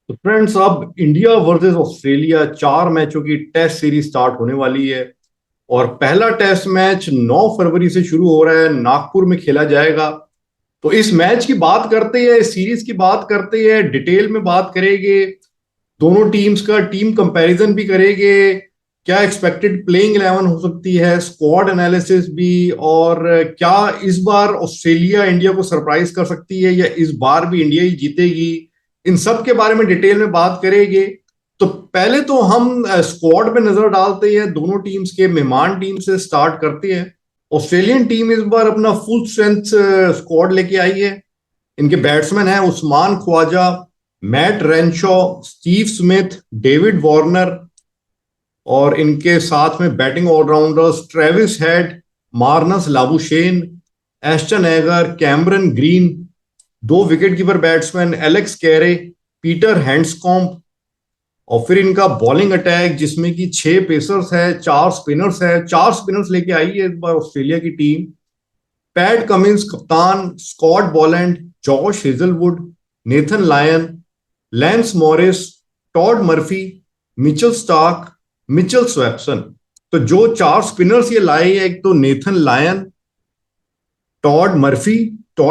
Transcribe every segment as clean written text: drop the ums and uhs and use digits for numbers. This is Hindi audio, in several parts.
तो फ्रेंड्स, अब इंडिया वर्सेस ऑस्ट्रेलिया 4 मैचों की टेस्ट सीरीज स्टार्ट होने वाली है। और पहला टेस्ट मैच 9 फरवरी से शुरू हो रहा है, नागपुर में खेला जाएगा। तो इस मैच की बात करते हैं, इस सीरीज की बात करते हैं, डिटेल में बात करेंगे। दोनों टीम्स का टीम कंपैरिजन भी करेंगे। क्या एक्सपेक्टेड प्लेइंग 11 हो सकती है, स्क्वाड एनालिसिस भी। और क्या इस बार ऑस्ट्रेलिया इंडिया को सरप्राइज कर सकती है, या इस बार भी इंडिया ही जीतेगी। इन सब के बारे में डिटेल में बात करेंगे। तो पहले तो हम स्क्वाड पे नजर डालते हैं, दोनों टीम्स के। मेहमान टीम से स्टार्ट करते हैं। ऑस्ट्रेलियन टीम इस बार अपना फुल स्ट्रेंथ स्क्वाड लेके आई है। इनके बैट्समैन हैं Usman Khawaja, Matt Renshaw, Steve Smith, David Warner. और इनके साथ में batting allrounders Travis Head, Marnus Labuschagne, Ashton Agar, Cameron Green. दो wicket keeper batsman Alex Carey, Peter Handscomb. और फिर इनका बॉलिंग अटैक जिसमें कि 6 पेसर्स है, 4 स्पिनर्स है। 4 स्पिनर्स लेके आई है इस बार ऑस्ट्रेलिया की टीम। पैट कमिंस कप्तान, Scott Boland, Josh Hazlewood, Nathan Lyon, Lance Morris, Todd Murphy, Mitchell Starc, Mitchell Swepson. तो जो 4 स्पिनर्स ये लाए हैं, एक तो नेथन लायन, टॉड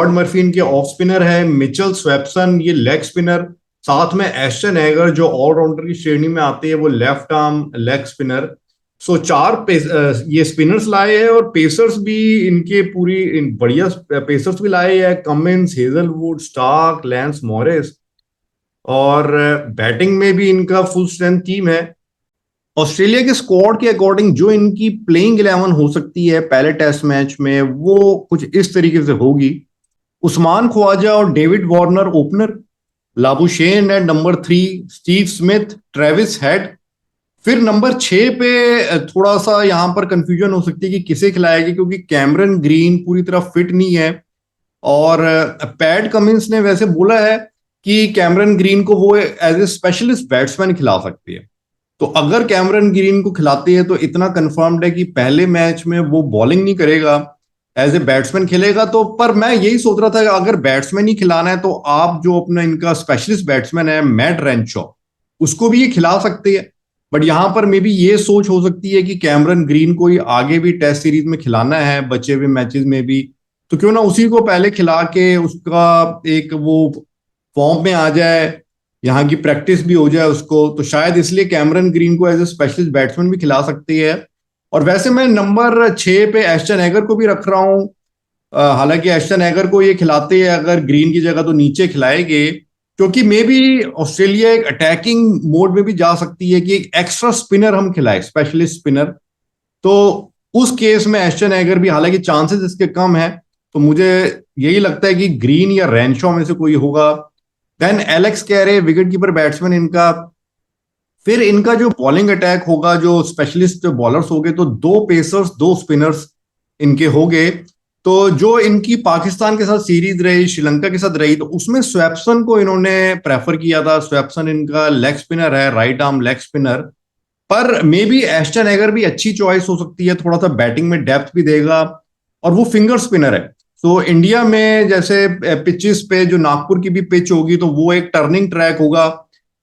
मर्फी इनके ऑफ स्पिनर है, मिचेल स्वेप्सन ये लेग स्पिनर। साथ में एस्टन एगर जो ऑलराउंडर की श्रेणी में आते हैं, वो लेफ्ट आर्म लेग स्पिनर। सो ये स्पिनर्स लाए हैं, और पेसर्स भी इनके बढ़िया पेसर्स भी लाए हैं। Cummins, Hazlewood, Starc, Lance Morris. और बैटिंग में भी इनका फुल स्ट्रेंथ टीम है। ऑस्ट्रेलिया के स्क्वाड के अकॉर्डिंग जो इनकी प्लेइंग 11 हो सकती है पहले टेस्ट मैच में, वो कुछ इस तरीके से होगी। उस्मान ख्वाजा और David Warner opener, Labuschagne at number 3, Steve Smith, Travis Head. फिर नंबर 6 पे थोड़ा सा यहां पर कंफ्यूजन हो सकती है कि किसे खिलाएगी, क्योंकि कैमरन ग्रीन पूरी तरह फिट नहीं है। और पैट कमिंस ने वैसे बोला है कि कैमरन ग्रीन को वो एज ए स्पेशलिस्ट बैट्समैन खिला सकती है। तो अगर कैमरन ग्रीन को खिलाती है तो इतना कंफर्म्ड है कि पहले मैच में वो बॉलिंग नहीं करेगा, एज ए बैट्समैन खेलेगा। तो पर मैं यही सोच रहा था कि अगर बैट्समैन ही खिलाना है तो आप जो अपना इनका स्पेशलिस्ट बैट्समैन है मैट रेनशॉ, उसको भी ये खिला सकते हैं। बट यहां पर मे बी ये सोच हो सकती है कि कैमरन ग्रीन को ही आगे भी टेस्ट सीरीज में खिलाना है, बचे हुए मैचेस में भी। तो क्यों ना उसी को पहले खिला के उसका एक वो फॉर्म में आ जाए, यहाँ की प्रैक्टिस भी हो जाए उसको। तो शायद इसलिए कैमरन ग्रीन को एज ए स्पेशलिस्ट बैट्समैन भी खिला सकती है। और वैसे मैं नंबर 6 पे एस्टन एगर को भी रख रहा हूँ। हालांकि एस्टन एगर को ये खिलाते हैं अगर ग्रीन की जगह, तो नीचे खिलाएंगे, क्योंकि मे बी ऑस्ट्रेलिया एक अटैकिंग मोड में भी जा सकती है कि एक एक्स्ट्रा स्पिनर हम खिलाए, स्पेशलिस्ट स्पिनर। तो उस केस में एस्टन एगर भी, हालांकि चांसेस इसके कम है, तो मुझे यही लगता है कि ग्रीन या रेनशॉ में से कोई होगा। Then Alex Carey wicket keeper batsman इनका। फिर इनका जो बॉलिंग अटैक होगा, जो स्पेशलिस्ट बॉलर्स होंगे, तो 2 पेसर्स 2 स्पिनर्स इनके होंगे। तो जो इनकी पाकिस्तान के साथ सीरीज रही, श्रीलंका के साथ रही, तो उसमें स्वैप्सन को इन्होंने प्रेफर किया था। स्वैप्सन इनका लेग स्पिनर है, राइट आर्म लेग स्पिनर। पर मे बी एस्टन एगर भी अच्छी चॉइस हो सकती है, थोड़ा सा बैटिंग में डेप्थ भी देगा, और वो फिंगर स्पिनर है। तो इंडिया में जैसे पिचेस पे, जो नागपुर की भी पिच होगी, तो वो एक टर्निंग ट्रैक होगा।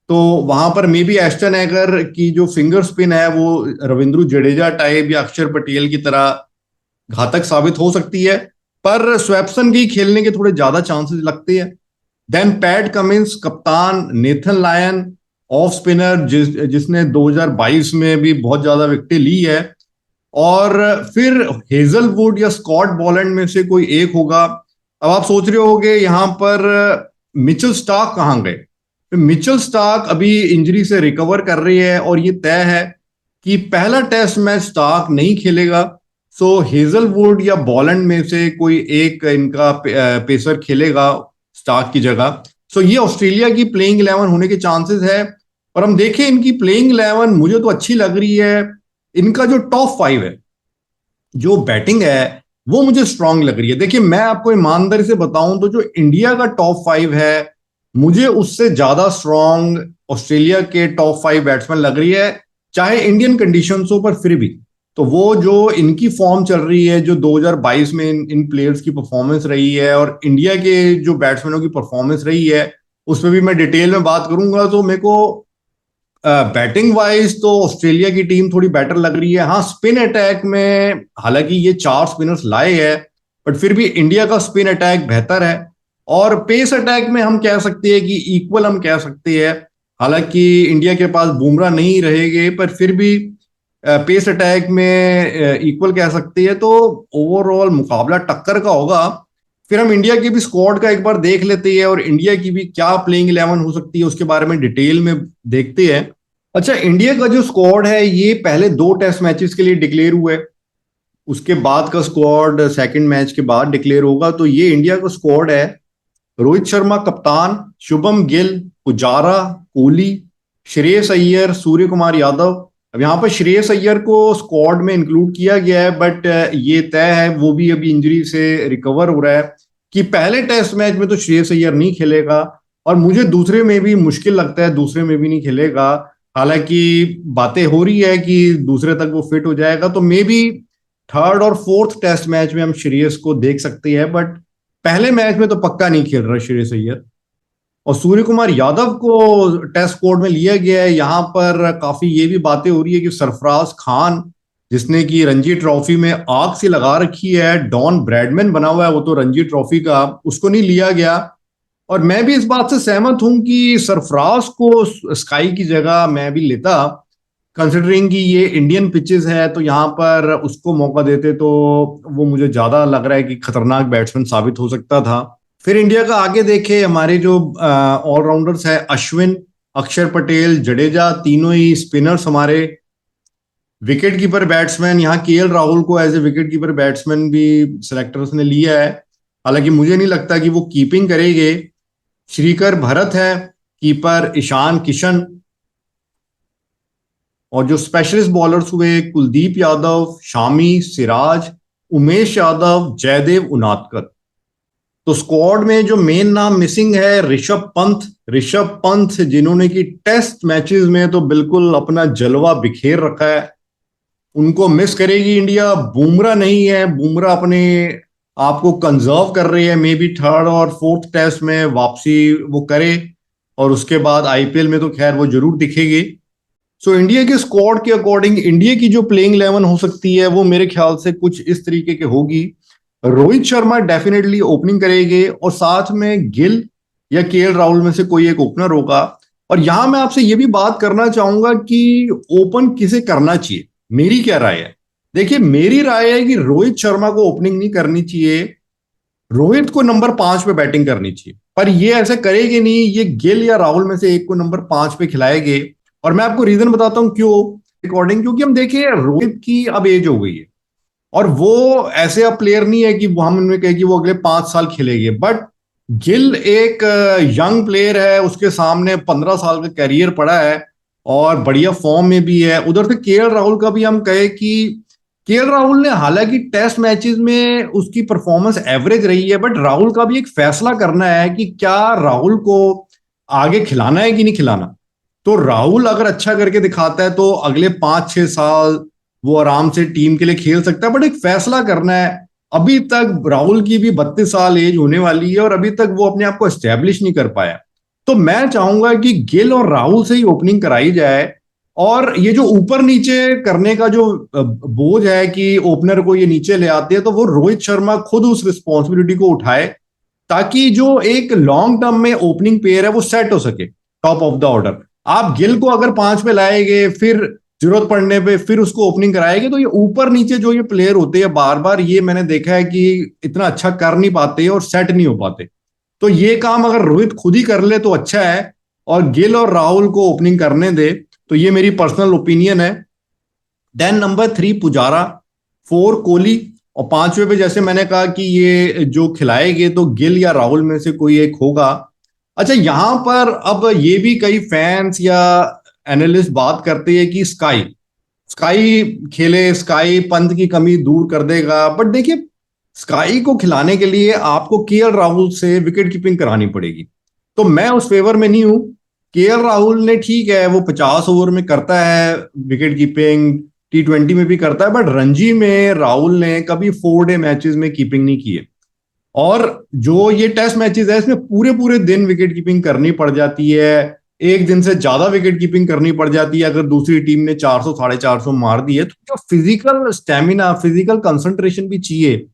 तो वहां पर मे बी एस्टन एगर की जो फिंगर स्पिन है, वो रविंद्र जडेजा टाइप या अक्षर पटेल की तरह घातक साबित हो सकती है। पर स्वैप्सन की खेलने के थोड़े ज्यादा चांसेस लगते हैं। देन पैट कमिंस कप्तान, नेथन लायन ऑफ स्पिनर, जिसने 2022 में भी बहुत ज्यादा विकेटें ली है। और फिर हेजलवुड या स्कॉट बॉलैंड में से कोई एक होगा। अब आप सोच रहे होगे यहां पर मिचेल स्टार्क कहां गए। तो मिचेल स्टार्क अभी इंजरी से रिकवर कर रही है, और ये तय है कि पहला टेस्ट मैच स्टार्क नहीं खेलेगा। सो हेजलवुड या बॉलैंड में से कोई एक इनका पेसर खेलेगा स्टार्क की जगह। सो ये ऑस्ट्रेलिया की प्लेइंग 11 होने के चांसेस है। और हम देखें इनकी प्लेइंग 11, मुझे तो अच्छी लग रही है। इनका जो टॉप 5 है, जो बैटिंग है, वो मुझे स्ट्रांग लग रही है। देखिए, मैं आपको ईमानदारी से बताऊं तो जो इंडिया का टॉप 5 है, मुझे उससे ज्यादा स्ट्रांग ऑस्ट्रेलिया के टॉप 5 बैट्समैन लग रही है, चाहे इंडियन कंडीशंस हो, पर फिर भी। तो वो जो इनकी फॉर्म चल रही है, जो 2022 में इन प्लेयर्स की परफॉर्मेंस रही है, और इंडिया के जो बैट्समैनों की परफॉर्मेंस रही है, उस पर भी मैं डिटेल में बात करूंगा। तो मेरे को बैटिंग वाइज तो ऑस्ट्रेलिया की टीम थोड़ी बेटर लग रही है। हाँ, स्पिन अटैक में हालांकि ये 4 स्पिनर्स लाए हैं, बट फिर भी इंडिया का स्पिन अटैक बेहतर है। और पेस अटैक में हम कह सकते हैं कि इक्वल हम कह सकते हैं। हालांकि इंडिया के पास बुमराह नहीं रहेंगे, पर फिर भी पेस अटैक में इक्वल कह सकते हैं। तो ओवरऑल मुकाबला टक्कर का होगा। फिर हम इंडिया की भी स्क्वाड का एक बार देख लेते हैं और इंडिया की भी क्या प्लेइंग 11 हो सकती है उसके बारे में डिटेल में देखते हैं। अच्छा, इंडिया का जो स्क्वाड है ये पहले 2 टेस्ट मैचेस के लिए डिक्लेयर हुए, उसके बाद का स्क्वाड सेकंड मैच के बाद डिक्लेयर होगा। तो ये इंडिया का स्क्वाड है: रोहित शर्मा कप्तान, शुभम गिल, पुजारा, कोहली, श्रेयस अय्यर, सूर्य कुमार यादव। अब यहाँ पर श्रेयस अय्यर को स्क्वाड में इंक्लूड किया गया है, बट ये तय है, वो भी अभी इंजरी से रिकवर हो रहा है, कि पहले टेस्ट मैच में तो श्रेयस अय्यर नहीं खेलेगा। और मुझे दूसरे में भी मुश्किल लगता है, दूसरे में भी नहीं खेलेगा। हालांकि बातें हो रही है कि दूसरे तक वो फिट हो जाएगा, तो मे बी थर्ड और फोर्थ टेस्ट मैच में हम श्रेयस को देख सकते हैं, बट पहले मैच में तो पक्का नहीं खेल रहा श्रेयस अय्यर। और सूर्य कुमार यादव को टेस्ट स्क्वाड में लिया गया है। यहां पर काफी ये भी बातें हो रही है कि सरफराज खान, जिसने की रणजी ट्रॉफी में आग सी लगा रखी है, डॉन ब्रैडमैन बना हुआ है वो तो रणजी ट्रॉफी का, उसको नहीं लिया गया। और मैं भी इस बात से सहमत हूं कि सरफराज को स्काई की जगह मैं भी लेता, कंसिडरिंग कि ये इंडियन पिचेस है, तो यहाँ पर उसको मौका देते तो वो मुझे ज्यादा लग रहा है कि खतरनाक बैट्समैन साबित हो सकता था। फिर इंडिया का आगे देखे, हमारे जो ऑलराउंडर्स है, अश्विन, अक्षर पटेल, जडेजा, तीनों ही स्पिनर्स हमारे। विकेट कीपर बैट्समैन यहाँ केएल राहुल को as a wicket keeper batsman भी सिलेक्टर्स ने लिया है। हालांकि मुझे नहीं लगता कि वो कीपिंग करेंगे। श्रीकर भरत है कीपर, ईशान किशन। और जो स्पेशलिस्ट बॉलर्स हुए, कुलदीप यादव, शामी, सिराज, उमेश यादव, जयदेव उनादकर। तो स्क्वाड में जो मेन नाम मिसिंग है, ऋषभ पंत जिन्होंने की टेस्ट मैचेस में तो बिल्कुल अपना जलवा बिखेर रखा है, उनको मिस करेगी इंडिया। बुमराह नहीं है, बुमराह अपने आप को कंजर्व कर रहे हैं, मे बी थर्ड और फोर्थ टेस्ट में वापसी वो करे, और उसके बाद आईपीएल में तो खैर वो जरूर दिखेगी। सो इंडिया के स्क्वाड के अकॉर्डिंग इंडिया की जो प्लेइंग 11 हो सकती है वो मेरे ख्याल से कुछ इस तरीके की होगी। रोहित शर्मा डेफिनेटली ओपनिंग करेंगे, और साथ में गिल या केएल राहुल में से कोई एक ओपनर होगा। और यहां मैं आपसे ये भी बात करना चाहूंगा कि ओपन किसे करना चाहिए, मेरी क्या राय है। देखिए, मेरी राय है कि रोहित शर्मा को ओपनिंग नहीं करनी चाहिए, रोहित को नंबर 5 पे बैटिंग करनी चाहिए। पर ये ऐसे करेंगे नहीं, ये गिल या राहुल में से एक को नंबर 5 पे खिलाएंगे। और मैं आपको रीजन बताता हूं क्यों। अकॉर्डिंग, क्योंकि हम देखिए रोहित की अब एज हो गई है, और वो ऐसे अब प्लेयर नहीं है कि वो हम उनमें कहे कि वो अगले 5 साल खेलेंगे। बट गिल एक यंग प्लेयर है, उसके सामने 15 साल का कैरियर पड़ा है और बढ़िया फॉर्म में भी है। उधर से केएल राहुल का भी हम कहे कि केएल राहुल ने हालांकि टेस्ट मैचेस में उसकी परफॉर्मेंस एवरेज रही है, बट राहुल का भी एक फैसला करना है कि क्या राहुल को आगे खिलाना है कि नहीं खिलाना। तो राहुल अगर अच्छा करके दिखाता है तो अगले 5-6 साल वो आराम से टीम के लिए खेल सकता है, बट एक फैसला करना है। अभी तक राहुल की भी 32 साल एज होने वाली है और अभी तक वो अपने आप को एस्टेब्लिश नहीं कर पाया। तो मैं चाहूंगा कि गिल और राहुल से ही ओपनिंग कराई जाए, और ये जो ऊपर नीचे करने का जो बोझ है कि ओपनर को ये नीचे ले आते हैं, तो वो रोहित शर्मा खुद उस रिस्पॉन्सिबिलिटी को उठाए, ताकि जो एक लॉन्ग टर्म में ओपनिंग पेयर है वो सेट हो सके टॉप ऑफ द ऑर्डर। आप गिल को अगर 5 में लाएंगे, फिर जरूरत पड़ने पे फिर उसको ओपनिंग कराएंगे, तो ये ऊपर नीचे जो ये प्लेयर होते हैं बार बार, ये मैंने देखा है कि इतना अच्छा कर नहीं पाते और सेट नहीं हो पाते। तो ये काम अगर रोहित खुद ही कर ले तो अच्छा है, और गिल और राहुल को ओपनिंग करने दे। तो ये मेरी पर्सनल ओपिनियन है। देन नंबर 3 पुजारा, 4 कोहली, और 5वें पे जैसे मैंने कहा कि ये जो खिलाएंगे तो गिल या राहुल में से कोई एक होगा। अच्छा, यहां पर अब ये भी कई फैंस या एनालिस्ट बात करते हैं कि स्काई स्काई खेले, स्काई पंत की कमी दूर कर देगा। बट देखिए, स्काई को खिलाने के लिए आपको केएल राहुल से विकेट कीपिंग करानी पड़ेगी, तो मैं उस फेवर में नहीं हूं। केएल राहुल ने ठीक है, वो 50 ओवर में करता है विकेट कीपिंग, T20 में भी करता है, बट रणजी में राहुल ने कभी 4 डे मैचेस में कीपिंग नहीं की है। और जो ये टेस्ट मैचेस है इसमें पूरे पूरे दिन विकेट कीपिंग करनी पड़ जाती है, एक दिन से ज्यादा विकेट कीपिंग करनी पड़ जाती है। अगर दूसरी टीम ने 400 450 मार दी है तो जो फिजिकल स्टेमिना, फिजिकल कंसंट्रेशन भी चाहिए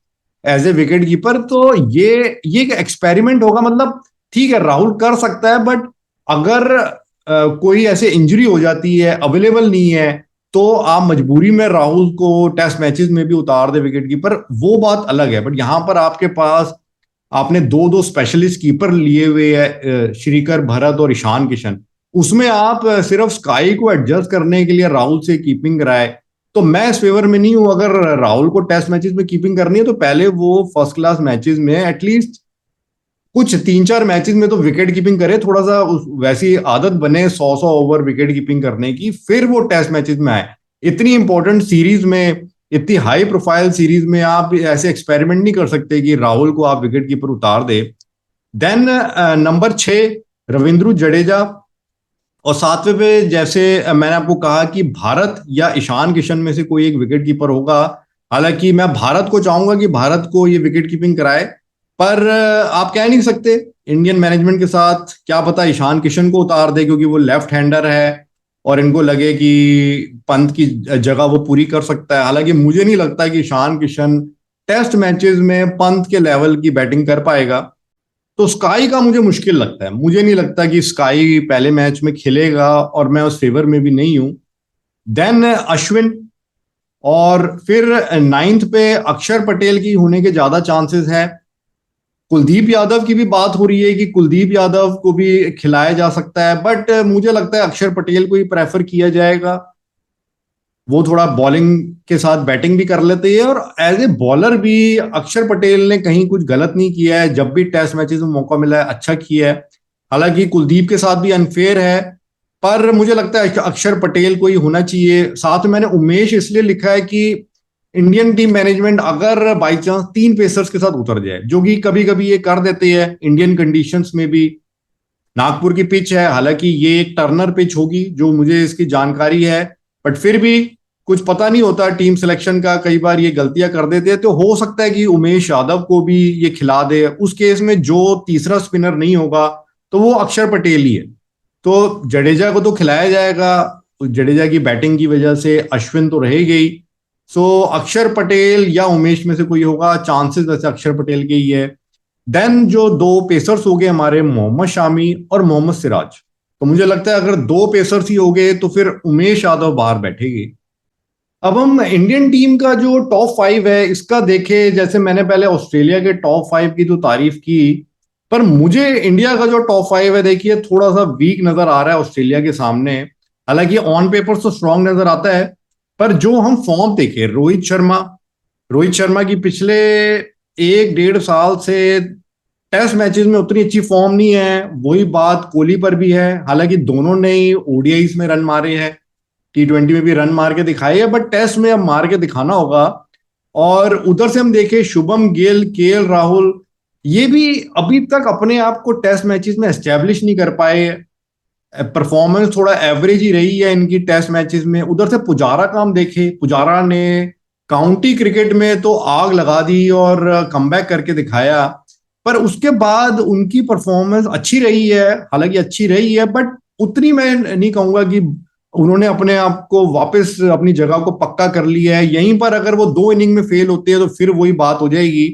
एज ए विकेट कीपर। तो ये एक एक्सपेरिमेंट होगा। मतलब ठीक है, राहुल कर सकता है, बट अगर कोई ऐसे इंजरी हो जाती है, अवेलेबल नहीं है, तो आप मजबूरी में राहुल को टेस्ट मैचेस में भी उतार दे विकेट कीपर, वो बात अलग है। बट यहां पर आपके पास आपने दो दो स्पेशलिस्ट कीपर लिए हुए हैं, श्रीकर भरत और ईशान किशन। उसमें आप सिर्फ स्काई को एडजस्ट करने के लिए राहुल से कीपिंग कराए, तो मैं इस फेवर में नहीं हूं। अगर राहुल को टेस्ट मैचेस में कीपिंग करनी है तो पहले वो फर्स्ट क्लास मैचेस में एटलीस्ट कुछ 3 4 मैचेस में तो विकेट कीपिंग करे, थोड़ा सा वैसी आदत बने 100 100 ओवर विकेट कीपिंग करने की, फिर वो टेस्ट मैचेस में आए। इतनी इंपॉर्टेंट सीरीज में, इतनी हाई प्रोफाइल सीरीज में आप ऐसे एक्सपेरिमेंट नहीं कर सकते कि राहुल को आप विकेट कीपर उतार दे। देन नंबर 6 रविंद्र जडेजा, और 7वें पे जैसे मैंने आपको कहा कि भारत या ईशान किशन में से कोई एक विकेट कीपर होगा। हालांकि मैं भारत को चाहूंगा कि भारत को ये विकेट कीपिंग कराए, पर आप कह नहीं सकते इंडियन मैनेजमेंट के साथ, क्या पता ईशान किशन को उतार दे क्योंकि वो लेफ्ट हैंडर है और इनको लगे कि पंत की जगह वो पूरी कर सकता है। हालांकि मुझे नहीं लगता कि ईशान किशन टेस्ट मैचेस में पंत के लेवल की बैटिंग कर पाएगा। तो स्काई का मुझे मुश्किल लगता है, मुझे नहीं लगता कि स्काई पहले मैच में खेलेगा, और मैं उस फेवर में भी नहीं हूं। देन अश्विन, और फिर 9th पे अक्षर पटेल की होने के ज्यादा चांसेस है। कुलदीप यादव की भी बात हो रही है कि कुलदीप यादव को भी खिलाया जा सकता है, बट मुझे लगता है अक्षर पटेल को ही प्रेफर किया जाएगा। वो थोड़ा बॉलिंग के साथ बैटिंग भी कर लेते हैं, और एज ए बॉलर भी अक्षर पटेल ने कहीं कुछ गलत नहीं किया है, जब भी टेस्ट मैचेस में मौका मिला है अच्छा किया है। हालांकि कुलदीप के साथ भी अनफेयर है, पर मुझे लगता है अक्षर पटेल को ही होना चाहिए। साथ में मैंने उमेश इसलिए लिखा है कि इंडियन टीम मैनेजमेंट अगर बाई चांस 3 पेसर्स के साथ उतर जाए, जो कि कभी कभी ये कर देते हैं इंडियन कंडीशंस में भी। नागपुर की पिच है, हालांकि ये एक टर्नर पिच होगी जो मुझे इसकी जानकारी है, बट फिर भी कुछ पता नहीं होता टीम सिलेक्शन का, कई बार ये गलतियां कर देते हैं। तो हो सकता है कि उमेश यादव को भी ये खिला दे। उस केस में जो तीसरा स्पिनर नहीं होगा तो वो अक्षर पटेल ही है। तो जडेजा को तो खिलाया जाएगा, जडेजा की बैटिंग की वजह से अश्विन तो रह गई। सो अक्षर पटेल या उमेश में से कोई होगा, चांसेस वैसे अक्षर पटेल के ही है। देन जो दो पेसर्स हो गए हमारे, मोहम्मद शामी और मोहम्मद सिराज, तो मुझे लगता है अगर 2 पेसर्स ही हो गए तो फिर उमेश यादव बाहर बैठेगी। अब हम इंडियन टीम का जो टॉप 5 है इसका देखें, जैसे मैंने पहले ऑस्ट्रेलिया के टॉप 5 की तो तारीफ की, पर मुझे इंडिया का जो टॉप 5 है देखिए थोड़ा सा वीक नजर आ रहा है ऑस्ट्रेलिया के सामने। हालांकि ऑन पेपर तो स्ट्रांग नजर आता है, पर जो हम फॉर्म देखे, रोहित शर्मा की पिछले 1 1.5 साल से टेस्ट मैचेस में उतनी अच्छी फॉर्म नहीं है। वही बात कोहली पर भी है, हालांकि दोनों ने ही ओडीआईस में रन मारे हैं, T20 में भी रन मार के दिखाए है, बट टेस्ट में अब मार के दिखाना होगा। और उधर से हम देखें शुभम गिल, केएल राहुल, ये भी अभी तक अपने आप को टेस्ट मैचेस में एस्टेब्लिश नहीं कर पाए। परफॉर्मेंस थोड़ा एवरेज ही रही है इनकी टेस्ट मैचेस में। उधर से पुजारा का हम देखे, पुजारा ने काउंटी क्रिकेट में तो आग लगा दी और कमबैक करके दिखाया, पर उसके बाद उनकी परफॉर्मेंस अच्छी रही है, हालांकि अच्छी रही है, बट उतनी मैं नहीं कहूंगा कि उन्होंने अपने आप को वापस अपनी जगह को पक्का कर लिया है। यहीं पर अगर वो 2 इनिंग में फेल होते हैं तो फिर वही बात हो जाएगी।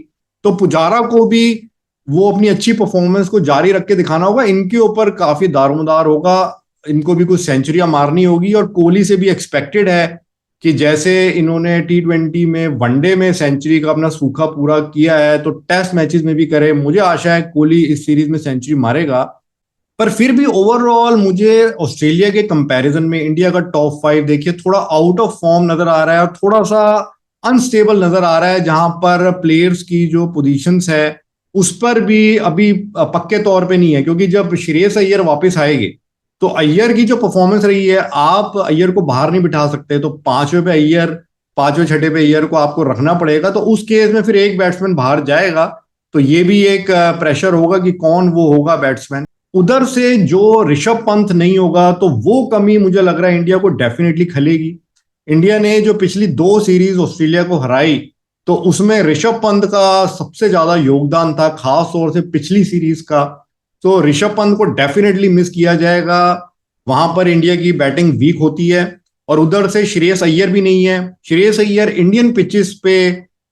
तो पुजारा को भी वो अपनी अच्छी परफॉर्मेंस को जारी रख के दिखाना होगा, इनके ऊपर काफी दारोमदार होगा, इनको भी कुछ सेंचुरियां मारनी होगी। और कोहली से भी एक्सपेक्टेड है कि जैसे इन्होंने T20 में, वनडे में सेंचुरी का अपना सूखा पूरा किया है, तो टेस्ट मैचेस में भी करे। मुझे आशा है कोहली इस सीरीज में सेंचुरी मारेगा। पर फिर भी ओवरऑल मुझे ऑस्ट्रेलिया के कंपैरिजन में इंडिया का टॉप 5 देखिए थोड़ा आउट ऑफ फॉर्म नजर आ रहा है, और थोड़ा सा अनस्टेबल नजर आ रहा है, जहां पर प्लेयर्स की जो पोजीशंस है उस पर भी अभी पक्के तौर पे नहीं है। क्योंकि जब श्रेयस अय्यर वापस आएंगे तो अय्यर की जो परफॉर्मेंस रही है, आप अय्यर को बाहर नहीं बिठा सकते, तो 5वें पे अय्यर, 5वें 6ठे पे अय्यर को आपको रखना पड़ेगा। तो उस केस में फिर एक बैट्समैन बाहर जाएगा, तो ये भी एक प्रेशर होगा कि कौन वो होगा बैट्समैन। उधर से जो ऋषभ पंत नहीं होगा, तो वो कमी मुझे लग रहा है इंडिया को डेफिनेटली खलेगी। इंडिया ने जो पिछली 2 सीरीज ऑस्ट्रेलिया को हराई, तो उसमें ऋषभ पंत का सबसे ज्यादा योगदान था, खास तौर से पिछली सीरीज का। तो ऋषभ पंत को डेफिनेटली मिस किया जाएगा। वहां पर इंडिया की बैटिंग वीक होती है, और उधर से श्रेयस अय्यर भी नहीं है। श्रेयस अय्यर इंडियन पिचेस पे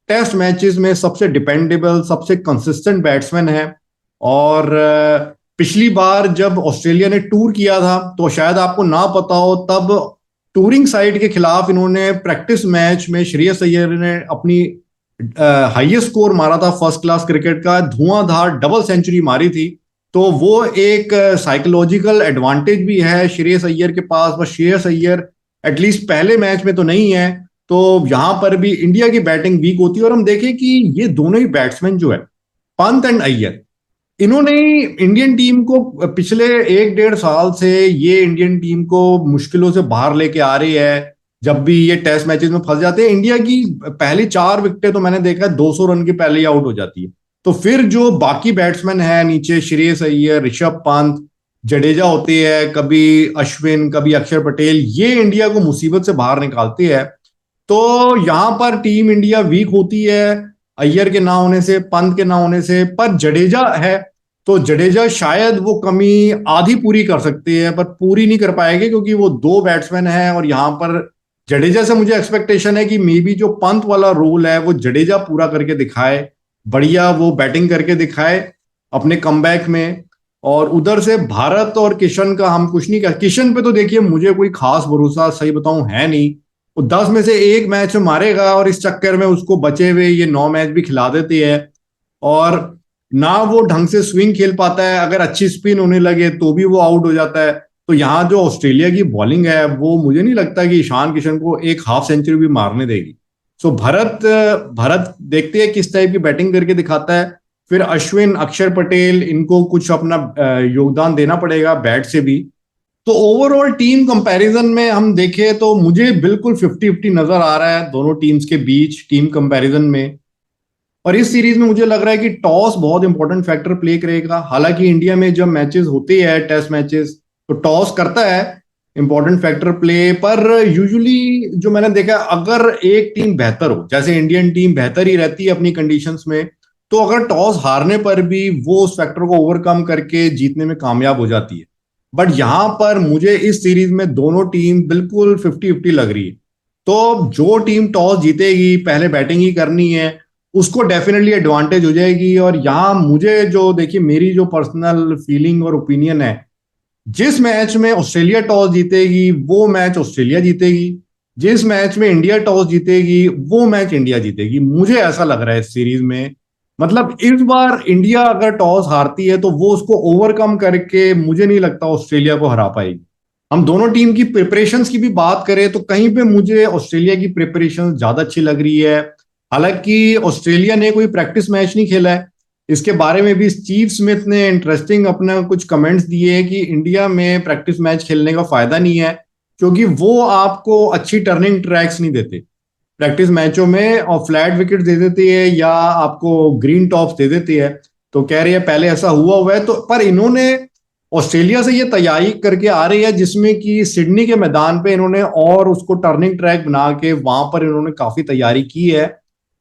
टेस्ट मैचेस में सबसे डिपेंडेबल, सबसे कंसिस्टेंट बैट्समैन है। और पिछली बार जब ऑस्ट्रेलिया ने टूर किया था, तो शायद आपको ना पता हो, तब टूरिंग साइड के खिलाफ इन्होंने प्रैक्टिस मैच में श्रेयस अय्यर ने अपनी हाईएस्ट स्कोर मारा था फर्स्ट क्लास क्रिकेट का, धुआंधार डबल सेंचुरी मारी थी। तो वो एक साइकोलॉजिकल एडवांटेज भी है श्रेयस अय्यर के पास। बस श्रेयस अय्यर एटलीस्ट पहले मैच में तो नहीं है, तो यहां पर भी इंडिया की बैटिंग वीक होती है। और हम देखें कि ये दोनों ही बैट्समैन जो है, पंत एंड अय्यर, इन्होंने इंडियन टीम को पिछले 1-1.5 साल से, ये इंडियन टीम को मुश्किलों से बाहर लेके आ रही है। जब भी ये टेस्ट मैचेस में फंस जाते हैं, इंडिया की पहली 4 विकेटें तो मैंने देखा है 200 रन के पहले ही आउट हो जाती है। तो फिर जो बाकी बैट्समैन है नीचे, श्रेयस अय्यर, ऋषभ पंत, जडेजा होते हैं, कभी अश्विन, कभी अक्षर पटेल, ये इंडिया को मुसीबत से बाहर निकालते हैं। तो यहां पर टीम इंडिया वीक होती है अय्यर के ना होने से, पंत के ना होने से। पर जडेजा है, तो जडेजा शायद वो कमी आधी पूरी कर सकते हैं, पर पूरी नहीं कर पाएंगे, क्योंकि वो 2 बैट्समैन हैं। और यहां पर जडेजा से मुझे एक्सपेक्टेशन है कि मे बी जो पंत वाला रोल है वो जडेजा पूरा करके दिखाए, बढ़िया वो बैटिंग करके दिखाए अपने कमबैक में। और उधर से भारत और किशन का हम कुछ नहीं कह, किशन पे तो देखिए मुझे कोई खास भरोसा सही बताऊं है नहीं। वो 10 में से 1 मैच में मारेगा, और इस चक्कर में उसको बचे हुए ये 9 मैच भी खिला देते हैं। और ना वो ढंग से स्विंग खेल पाता है, अगर अच्छी स्पिन होने लगे तो भी वो आउट हो जाता है। तो यहाँ जो ऑस्ट्रेलिया की बॉलिंग है, वो मुझे नहीं लगता कि ईशान किशन को एक हाफ सेंचुरी भी मारने देगी। सो भारत भारत देखते हैं किस टाइप की बैटिंग करके दिखाता है। फिर अश्विन, अक्षर पटेल, इनको कुछ अपना योगदान देना पड़ेगा बैट से भी। तो ओवरऑल टीम कंपैरिजन में हम देखें तो मुझे बिल्कुल 50-50 नजर आ रहा है दोनों टीम्स के बीच टीम कंपैरिजन में। और इस सीरीज में मुझे लग रहा है कि टॉस बहुत इंपॉर्टेंट फैक्टर प्ले करेगा। हालांकि इंडिया में जब मैचेस होते हैं टेस्ट मैचेस, तो टॉस करता है इंपॉर्टेंट फैक्टर प्ले। पर यूजुअली जो मैंने देखा, अगर एक टीम बेहतर हो, जैसे इंडियन टीम बेहतर ही रहती है अपनी कंडीशंस में, तो अगर टॉस हारने पर भी वो उस फैक्टर को ओवरकम करके जीतने में कामयाब हो जाती है। बट यहां पर मुझे इस सीरीज में दोनों टीम बिल्कुल 50-50 लग रही है। तो जो टीम टॉस जीतेगी, पहले बैटिंग ही करनी है, उसको डेफिनेटली एडवांटेज हो जाएगी। और यहां मुझे जो, देखिए मेरी जो पर्सनल फीलिंग और ओपिनियन है, जिस मैच में ऑस्ट्रेलिया टॉस जीतेगी वो मैच ऑस्ट्रेलिया जीतेगी, जिस मैच में इंडिया टॉस जीतेगी वो मैच इंडिया जीतेगी। मुझे ऐसा लग रहा है इस सीरीज में। मतलब इस बार इंडिया अगर टॉस हारती है तो वो उसको ओवरकम करके मुझे नहीं लगता ऑस्ट्रेलिया को हरा पाएगी। हम दोनों टीम की प्रिपरेशंस की भी बात करें तो कहीं पे मुझे ऑस्ट्रेलिया की प्रिपरेशन ज्यादा अच्छी लग रही है। हालांकि ऑस्ट्रेलिया ने कोई प्रैक्टिस मैच नहीं खेला है, इसके बारे में भी स्टीव स्मिथ ने इंटरेस्टिंग अपना कुछ कमेंट्स दिए हैं कि इंडिया में प्रैक्टिस मैच खेलने का फायदा नहीं है, क्योंकि वो आपको अच्छी टर्निंग ट्रैक्स नहीं देते प्रैक्टिस मैचों में, और फ्लैट विकेट दे देती है या आपको ग्रीन टॉप्स दे देती है। तो कह रही है पहले ऐसा हुआ है। तो पर इन्होंने ऑस्ट्रेलिया से ये तैयारी करके आ रही है, जिसमें कि सिडनी के मैदान पे इन्होंने और उसको टर्निंग ट्रैक बना के वहां पर इन्होंने काफी तैयारी की है।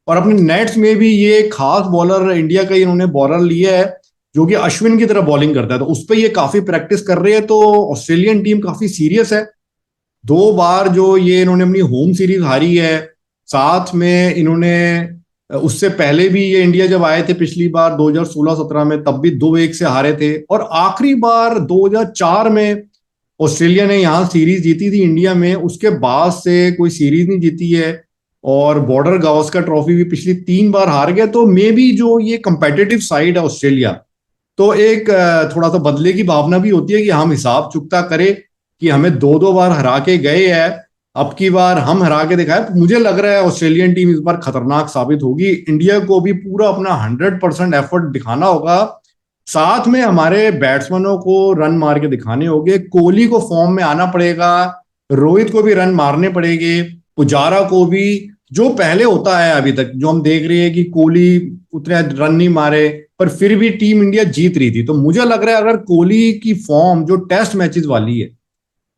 और अपने नेट्स में भी ये खास बॉलर इंडिया का इन्होंने बॉलर लिया है जो कि अश्विन की तरह बॉलिंग करता है, तो उस पर ये काफी प्रैक्टिस कर रहे हैं। तो ऑस्ट्रेलियन टीम काफी सीरियस है। 2 बार जो ये इन्होंने अपनी होम सीरीज हारी है, साथ में इन्होंने उससे पहले भी ये इंडिया जब आए थे पिछली बार 2016-17 में, तब भी 2-1 से हारे थे। और आखिरी बार 2004 में ऑस्ट्रेलिया ने यहाँ सीरीज जीती थी इंडिया में, उसके बाद से कोई सीरीज नहीं जीती है। और बॉर्डर गावस्कर ट्रॉफी भी पिछली 3 बार हार गए। तो मे बी जो ये कंपेटिटिव साइड है ऑस्ट्रेलिया, तो एक थोड़ा सा बदले की भावना भी होती है कि हम हिसाब चुकता करें कि हमें 2-2 बार हरा के गए हैं, अब की बार हम हरा के दिखाए। मुझे लग रहा है ऑस्ट्रेलियन टीम इस बार खतरनाक साबित होगी। इंडिया को भी पूरा अपना 100% एफर्ट दिखाना होगा, साथ में हमारे बैट्समैनों को रन मार के दिखाने होंगे। कोहली को फॉर्म में आना पड़ेगा, रोहित को भी रन मारने पड़ेंगे, पुजारा को भी, जो पहले होता है अभी तक जो हम देख रहे हैं कि कोहली उतने रन नहीं मारे पर फिर भी टीम इंडिया जीत रही थी। तो मुझे लग रहा है अगर कोहली की फॉर्म जो टेस्ट मैचेस वाली है,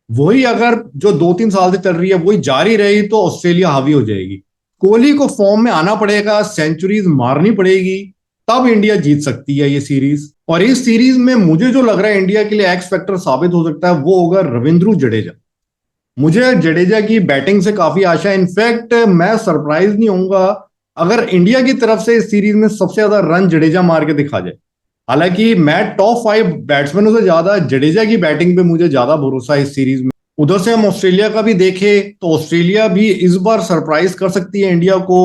वही अगर जो 2-3 साल से चल रही है वही जारी रही, तो ऑस्ट्रेलिया हावी हो जाएगी। कोहली को फॉर्म में आना पड़ेगा, सेंचुरीज मारनी पड़ेगी, तब इंडिया जीत सकती है ये सीरीज। और इस सीरीज में मुझे जो लग रहा है इंडिया के लिए एक्स फैक्टर साबित हो सकता है वो होगा रविंद्र जडेजा। मुझे जडेजा की बैटिंग से काफी आशा है। इनफैक्ट मैं सरप्राइज नहीं होऊंगा अगर इंडिया की तरफ से इस सीरीज में सबसे ज्यादा रन जडेजा मार के दिखा जाए। हालांकि मैं टॉप 5 बैट्समैनों से ज्यादा जडेजा की बैटिंग पे मुझे ज्यादा भरोसा है इस सीरीज में। उधर से हम ऑस्ट्रेलिया का भी देखें तो ऑस्ट्रेलिया भी इस बार सरप्राइज कर सकती है इंडिया को।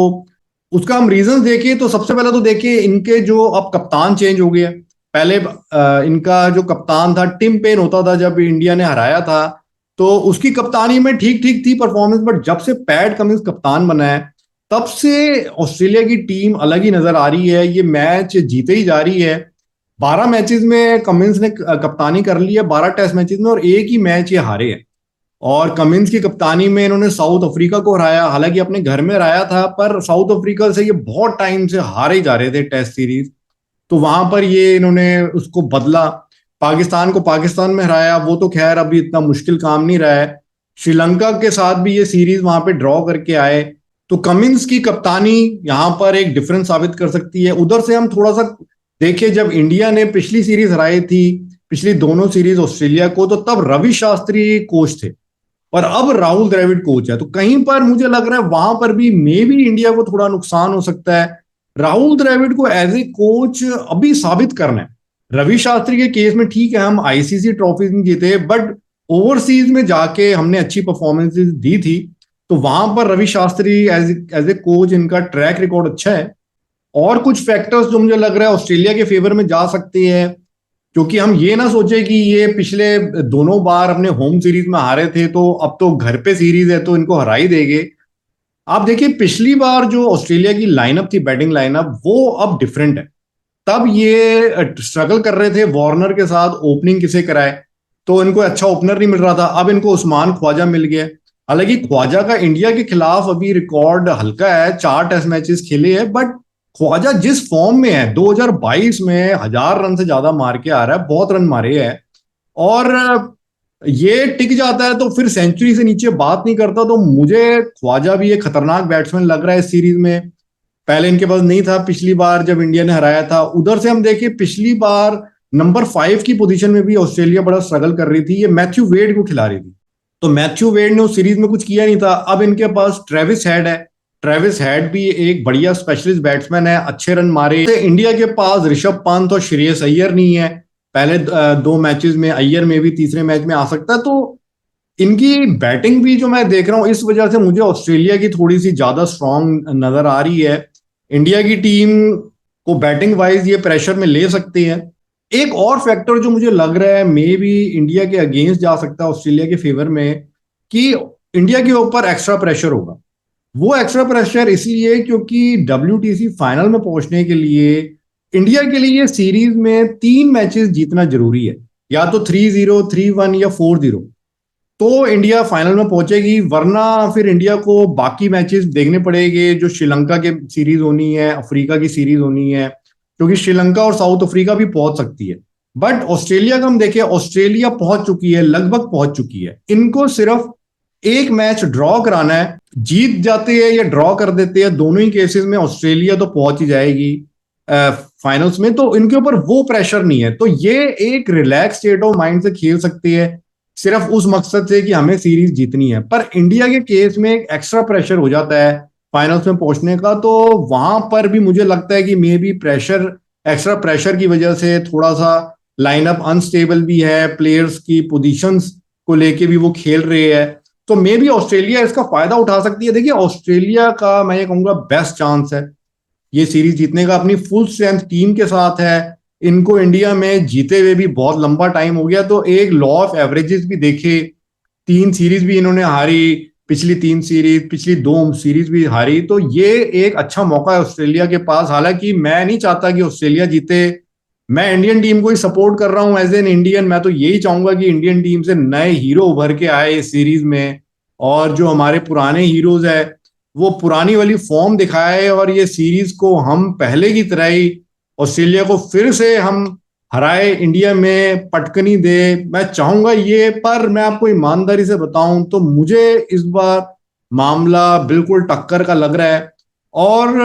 उसका हम रीजन देखें तो सबसे पहले तो देखिए इनके जो अब कप्तान चेंज हो गया। पहले इनका जो कप्तान था टिम पेन होता था जब इंडिया ने हराया था, तो उसकी कप्तानी में ठीक ठीक थी परफॉर्मेंस। बट जब से पैट कमिंस कप्तान बना है तब से ऑस्ट्रेलिया की टीम अलग ही नजर आ रही है। ये मैच जीते ही जा रही है। 12 मैचेस में कमिंस ने कप्तानी कर ली है, 12 टेस्ट मैचेस में, और एक ही मैच ये हारे हैं। और कमिंस की कप्तानी में इन्होंने साउथ अफ्रीका को हराया, हालांकि अपने घर में हराया था, पर साउथ अफ्रीका से ये बहुत टाइम से हारे जा रहे थे टेस्ट सीरीज। तो वहां पर ये इन्होंने उसको बदला। पाकिस्तान को पाकिस्तान में हराया, वो तो खैर अभी इतना मुश्किल काम नहीं रहा है। श्रीलंका के साथ भी ये सीरीज वहां पे ड्रॉ करके आए। तो कमिंस की कप्तानी यहाँ पर एक डिफरेंस साबित कर सकती है। उधर से हम थोड़ा सा देखिए, जब इंडिया ने पिछली सीरीज हराई थी, पिछली दोनों सीरीज ऑस्ट्रेलिया को, तो तब रवि शास्त्री कोच थे और अब राहुल द्रविड़ कोच है। तो कहीं पर मुझे लग रहा है वहां पर भी मे बी इंडिया को थोड़ा नुकसान हो सकता है। राहुल द्रविड़ को एज ए कोच अभी साबित करना है। रवि शास्त्री के केस में ठीक है, हम आईसीसी ट्रॉफीज नहीं जीते, बट ओवरसीज में जाके हमने अच्छी परफॉर्मेंसेज दी थी। तो वहां पर Ravi Shastri as a coach इनका ट्रैक रिकॉर्ड अच्छा है। और कुछ फैक्टर्स जो मुझे लग रहा है ऑस्ट्रेलिया के फेवर में जा सकते हैं, क्योंकि हम ये ना सोचे कि ये पिछले दोनों बार अपने होम सीरीज में हारे थे तो अब तो घर पे सीरीज है तो इनको हरा ही देंगे। आप देखिए पिछली बार जो ऑस्ट्रेलिया की लाइनअप थी, बैटिंग लाइनअप, वो अब डिफरेंट है। तब ये स्ट्रगल कर रहे थे वार्नर के साथ ओपनिंग किसे कराए, तो इनको अच्छा ओपनर नहीं मिल रहा था। अब इनको उस्मान ख्वाजा मिल गया। हालांकि ख्वाजा का इंडिया के खिलाफ अभी रिकॉर्ड हल्का है, 4 टेस्ट मैचेस खेले हैं, बट ख्वाजा जिस फॉर्म में है 2022 में 1000 रन से ज्यादा मार के आ रहा है, बहुत रन मारे हैं। और ये टिक जाता है तो फिर सेंचुरी से नीचे बात नहीं करता। तो मुझे ख्वाजा भी एक खतरनाक बैट्समैन लग रहा है इस सीरीज में। पहले इनके पास नहीं था पिछली बार जब इंडिया ने हराया था। उधर से हम देखिए पिछली बार नंबर 5 की पोजीशन में भी ऑस्ट्रेलिया बड़ा स्ट्रगल कर रही थी, ये मैथ्यू वेड को खिला रही थी। तो मैथ्यू वेड ने उस सीरीज में कुछ किया नहीं था। अब इनके पास ट्रेविस हेड है। ट्रेविस हेड भी एक बढ़िया स्पेशलिस्ट बैट्समैन है, अच्छे रन मारे। इंडिया के पास ऋषभ पंत और श्रेयस अय्यर नहीं है। पहले 2 मैचेस में अय्यर में भी तीसरे मैच में आ सकता है। तो इनकी बैटिंग भी जो मैं देख रहा हूं, इस वजह से मुझे ऑस्ट्रेलिया की थोड़ी सी ज्यादा स्ट्रांग नजर आ रही है। इंडिया की टीम को बैटिंग वाइज ये प्रेशर में ले सकती है। एक और फैक्टर जो मुझे लग रहा है मे बी इंडिया के अगेंस्ट जा सकता है ऑस्ट्रेलिया के फेवर में, कि इंडिया के ऊपर एक्स्ट्रा प्रेशर होगा। वो एक्स्ट्रा प्रेशर इसलिए क्योंकि WTC फाइनल में पहुंचने के लिए इंडिया के लिए सीरीज में 3 मैचेस जीतना जरूरी है, या तो 3-0, 3-1 या 4-0, तो इंडिया फाइनल में पहुंचेगी। वरना फिर इंडिया को बाकी मैचेस देखने पड़ेंगे, जो श्रीलंका के सीरीज होनी है, अफ्रीका की सीरीज होनी है, क्योंकि श्रीलंका और साउथ अफ्रीका भी पहुंच सकती है। बट ऑस्ट्रेलिया का हम देखें, ऑस्ट्रेलिया पहुंच चुकी है, लगभग पहुंच चुकी है। इनको सिर्फ एक मैच ड्रॉ कराना है। जीत जाते हैं या ड्रॉ कर देते हैं, दोनों ही केसेस में ऑस्ट्रेलिया तो पहुंच ही जाएगी फाइनल्स में। तो इनके ऊपर वो प्रेशर नहीं है, तो ये एक रिलैक्स स्टेट ऑफ माइंड से खेल सकती है, सिर्फ उस मकसद से कि हमें सीरीज जीतनी है। पर इंडिया के केस में एक एक्स्ट्रा प्रेशर हो जाता है फाइनल्स में पहुंचने का। तो वहां पर भी मुझे लगता है कि may be pressure, extra pressure की वजह से थोड़ा सा लाइनअप अनस्टेबल भी है, प्लेयर्स की पोजीशंस को लेके भी वो खेल रहे हैं। तो मे बी ऑस्ट्रेलिया इसका फायदा उठा सकती है। देखिए ऑस्ट्रेलिया का मैं ये कहूंगा बेस्ट चांस है ये सीरीज जीतने का, अपनी फुल स्ट्रेंथ टीम के साथ है। इनको इंडिया में जीते हुए भी बहुत लंबा टाइम हो गया। तो एक लॉ ऑफ एवरेजेस भी देखे, 3 सीरीज भी इन्होंने हारी, पिछली 3 सीरीज, पिछली 2 सीरीज भी हारी। तो ये एक अच्छा मौका है ऑस्ट्रेलिया के पास। हालांकि मैं नहीं चाहता कि ऑस्ट्रेलिया जीते, मैं इंडियन टीम को ही सपोर्ट कर रहा हूं एज एन इंडियन। मैं तो यही चाहूंगा कि इंडियन टीम से नए हीरो उभर के आए इस सीरीज में, और जो हमारे पुराने हीरोज है वो पुरानी वाली फॉर्म दिखाए, और ये सीरीज को हम पहले की तरह ही ऑस्ट्रेलिया को फिर से हम हराए, इंडिया में पटकनी दे, मैं चाहूंगा ये। पर मैं आपको ईमानदारी से बताऊं तो मुझे इस बार मामला बिल्कुल टक्कर का लग रहा है। और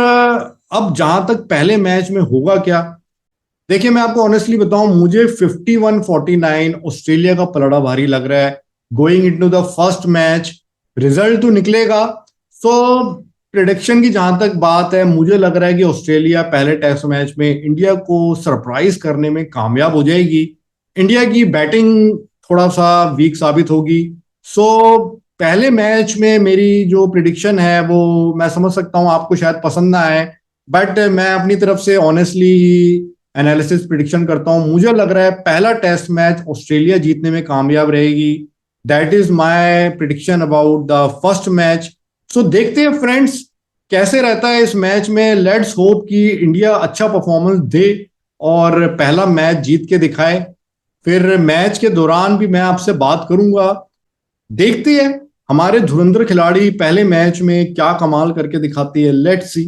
अब जहां तक पहले मैच में होगा क्या, देखिए मैं आपको ऑनेस्टली बताऊं, मुझे 51-49 ऑस्ट्रेलिया का पलड़ा भारी लग रहा है going into the first match. Result तो निकलेगा। सो प्रिडिक्शन की जहां तक बात है, मुझे लग रहा है कि ऑस्ट्रेलिया पहले टेस्ट मैच में इंडिया को सरप्राइज करने में कामयाब हो जाएगी। इंडिया की बैटिंग थोड़ा सा वीक साबित होगी। सो पहले मैच में मेरी जो प्रिडिक्शन है वो मैं समझ सकता हूं आपको शायद पसंद ना आए, बट मैं अपनी तरफ से ऑनेस्टली एनालिसिस प्रिडिक्शन करता हूं। मुझे लग रहा है पहला टेस्ट मैच ऑस्ट्रेलिया जीतने में कामयाब रहेगी। That is my prediction about the first match. So देखते हैं फ्रेंड्स कैसे रहता है इस मैच में। लेट्स होप कि इंडिया अच्छा परफॉर्मेंस दे और पहला मैच जीत के दिखाए। फिर मैच के दौरान भी मैं आपसे बात करूंगा। देखते हैं हमारे धुरंधर खिलाड़ी पहले मैच में क्या कमाल करके दिखाती है। Let's see.